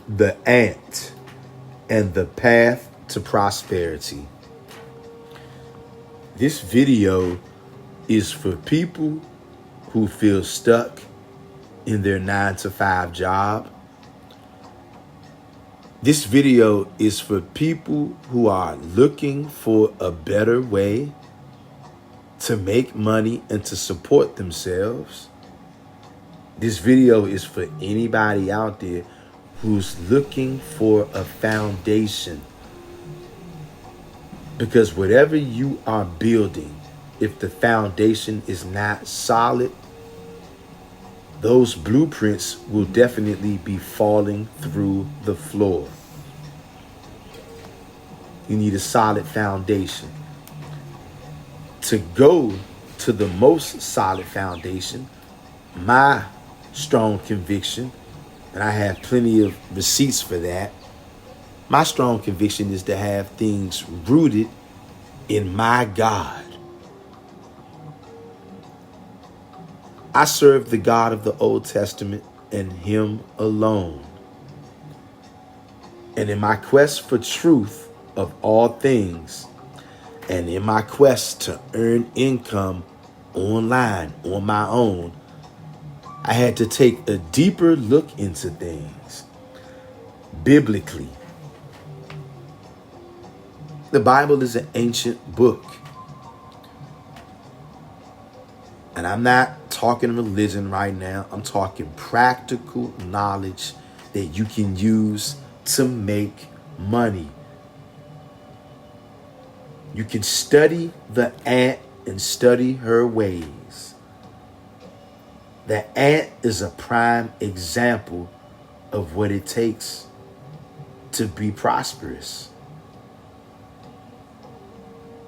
The Ant and the Path to Prosperity. This video is for people who feel stuck in their 9-to-5 job. This video is for people who are looking for a better way to make money and to support themselves. This video is for anybody out there who's looking for a foundation. Because whatever you are building, if the foundation is not solid, those blueprints will definitely be falling through the floor. You need a solid foundation. To go to the most solid foundation, my strong conviction, and I have plenty of receipts for that, my strong conviction is to have things rooted in my God. I serve the God of the Old Testament and Him alone. And in my quest for truth of all things, and in my quest to earn income online on my own, I had to take a deeper look into things biblically. The Bible is an ancient book. And I'm not talking religion right now. I'm talking practical knowledge that you can use to make money. You can study the ant and study her ways. The ant is a prime example of what it takes to be prosperous.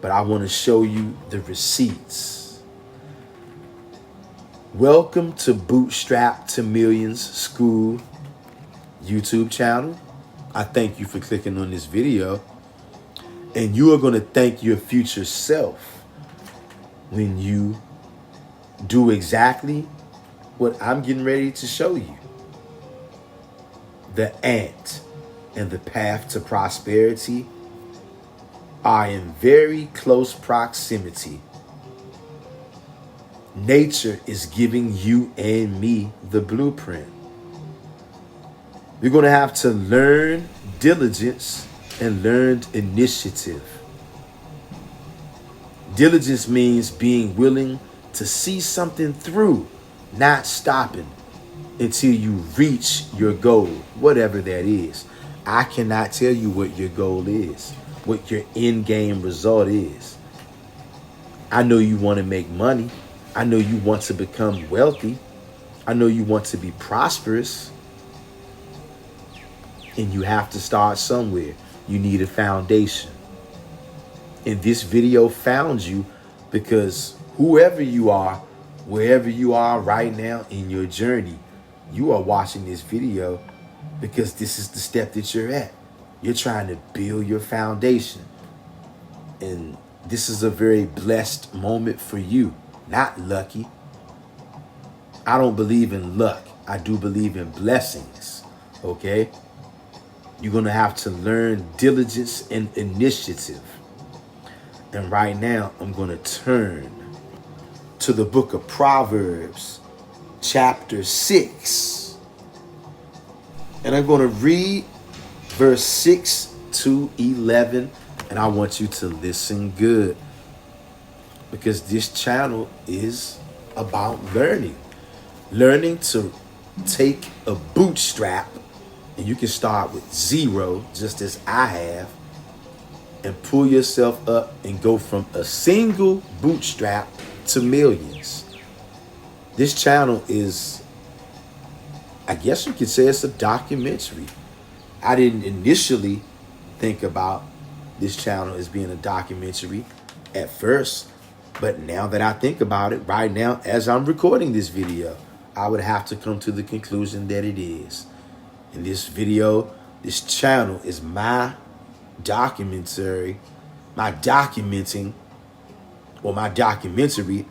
But I want to show you the receipts. Welcome to Bootstrap to Millions School YouTube channel. I thank you for clicking on this video. And you are going to thank your future self when you do exactly what I'm getting ready to show you. The ant and the path to prosperity are in very close proximity. Nature is giving you and me the blueprint. We're going to have to learn diligence and learned initiative. Diligence means being willing to see something through, not stopping until you reach your goal, whatever that is. I cannot tell you what your goal is, what your end game result is. I know you want to make money. I know you want to become wealthy. I know you want to be prosperous. And you have to start somewhere. You need a foundation. And this video found you because whoever you are, wherever you are right now in your journey, you are watching this video because this is the step that you're at. You're trying to build your foundation. And this is a very blessed moment for you, not lucky. I don't believe in luck. I do believe in blessings, okay? You're going to have to learn diligence and initiative. And right now, I'm going to turn to the book of Proverbs, chapter 6. And I'm going to read verse 6 to 11. And I want you to listen good. Because this channel is about learning. Learning to take a bootstrap. And you can start with zero, just as I have, and pull yourself up and go from a single bootstrap to millions. This channel is, I guess you could say it's a documentary. I didn't initially think about this channel as being a documentary at first, but now that I think about it, right now, as I'm recording this video, I would have to come to the conclusion that it is. In this video, this channel is my documentary, my documentary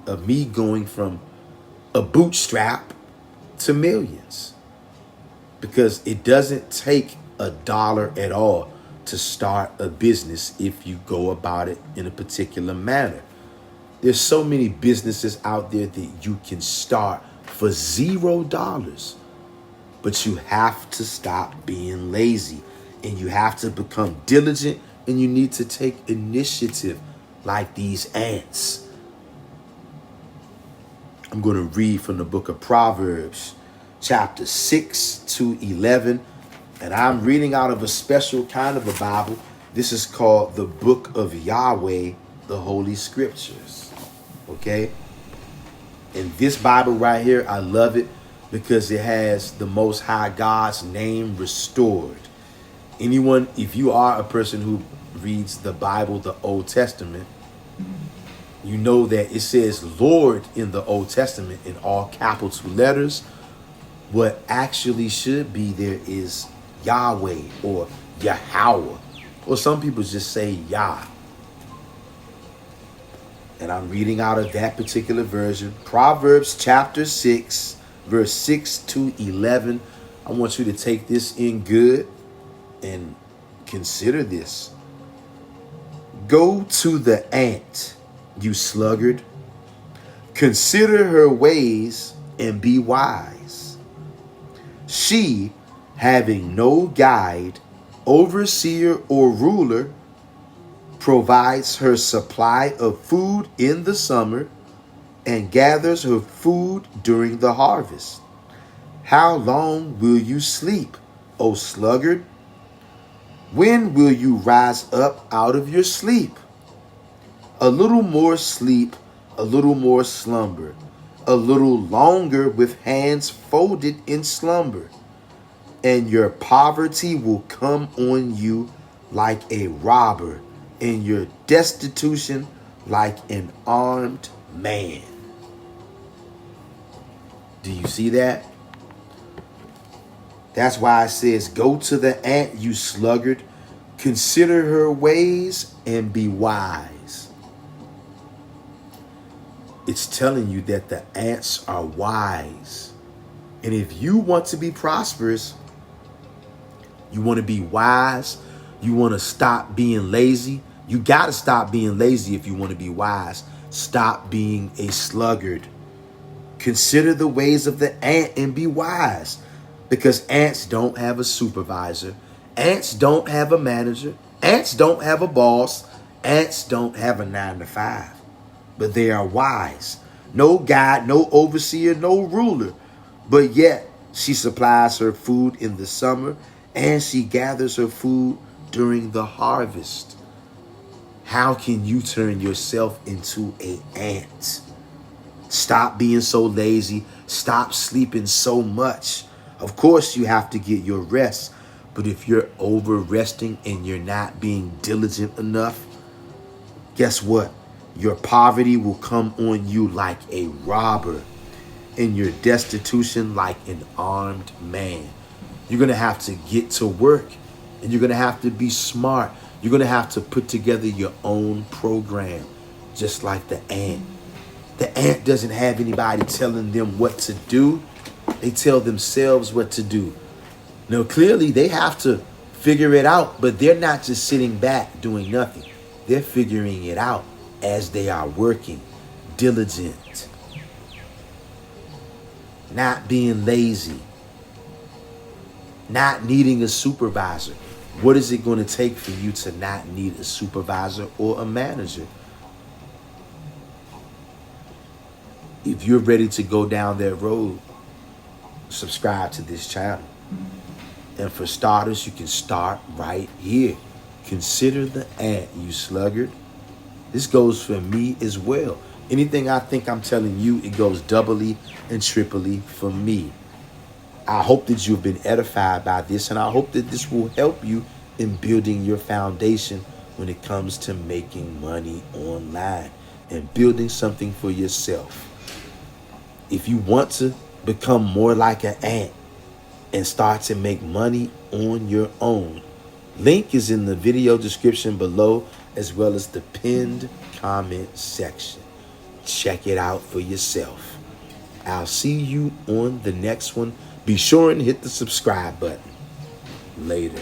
of me going from a bootstrap to millions. because it doesn't take $1 at all to start a business if you go about it in a particular manner. There's so many businesses out there that you can start for $0, but you have to stop being lazy and you have to become diligent, and you need to take initiative like these ants. I'm going to read from the book of Proverbs, chapter 6-11. And I'm reading out of a special kind of a Bible. This is called the Book of Yahweh, the Holy Scriptures. Okay? And this Bible right here, I love it because it has the Most High God's name restored. Anyone, if you are a person who reads the Bible, the Old Testament, you know that it says Lord in the Old Testament in all capital letters. What actually should be there is Yahweh or Yahweh, or some people just say Yah. And I'm reading out of that particular version, Proverbs chapter 6, verse 6-11. I want you to take this in good and consider this. Go to the ant, you sluggard. Consider her ways and be wise. She, having no guide, overseer, or ruler, provides her supply of food in the summer and gathers her food during the harvest. How long will you sleep, O sluggard? When will you rise up out of your sleep? A little more sleep, a little more slumber, a little longer with hands folded in slumber, and your poverty will come on you like a robber, and your destitution like an armed man. Do you see that? That's why it says, go to the ant, you sluggard. Consider her ways and be wise. It's telling you that the ants are wise. And if you want to be prosperous, you want to be wise, you want to stop being lazy, you got to stop being lazy if you want to be wise. Stop being a sluggard. Consider the ways of the ant and be wise. Because ants don't have a supervisor. Ants don't have a manager. Ants don't have a boss. Ants don't have a 9-to-5. But they are wise. No guide, no overseer, no ruler. But yet she supplies her food in the summer and she gathers her food during the harvest. How can you turn yourself into an ant? Stop being so lazy. Stop sleeping so much. Of course, you have to get your rest. But if you're over resting and you're not being diligent enough, guess what? Your poverty will come on you like a robber, and your destitution like an armed man. You're going to have to get to work, and you're going to have to be smart. You're going to have to put together your own program, just like the ant. The ant doesn't have anybody telling them what to do. They tell themselves what to do. Now, clearly, they have to figure it out, but they're not just sitting back doing nothing. They're figuring it out as they are working, diligent, not being lazy, not needing a supervisor. What is it going to take for you to not need a supervisor or a manager? If you're ready to go down that road, subscribe to this channel. And for starters, you can start right here. Consider the ant, you sluggard. This goes for me as well. Anything I think I'm telling you, it goes doubly and triply for me. I hope that you've been edified by this, and I hope that this will help you in building your foundation when it comes to making money online and building something for yourself. If you want to become more like an ant and start to make money on your own, link is in the video description below, as well as the pinned comment section. Check it out for yourself. I'll see you on the next one. Be sure and hit the subscribe button. Later.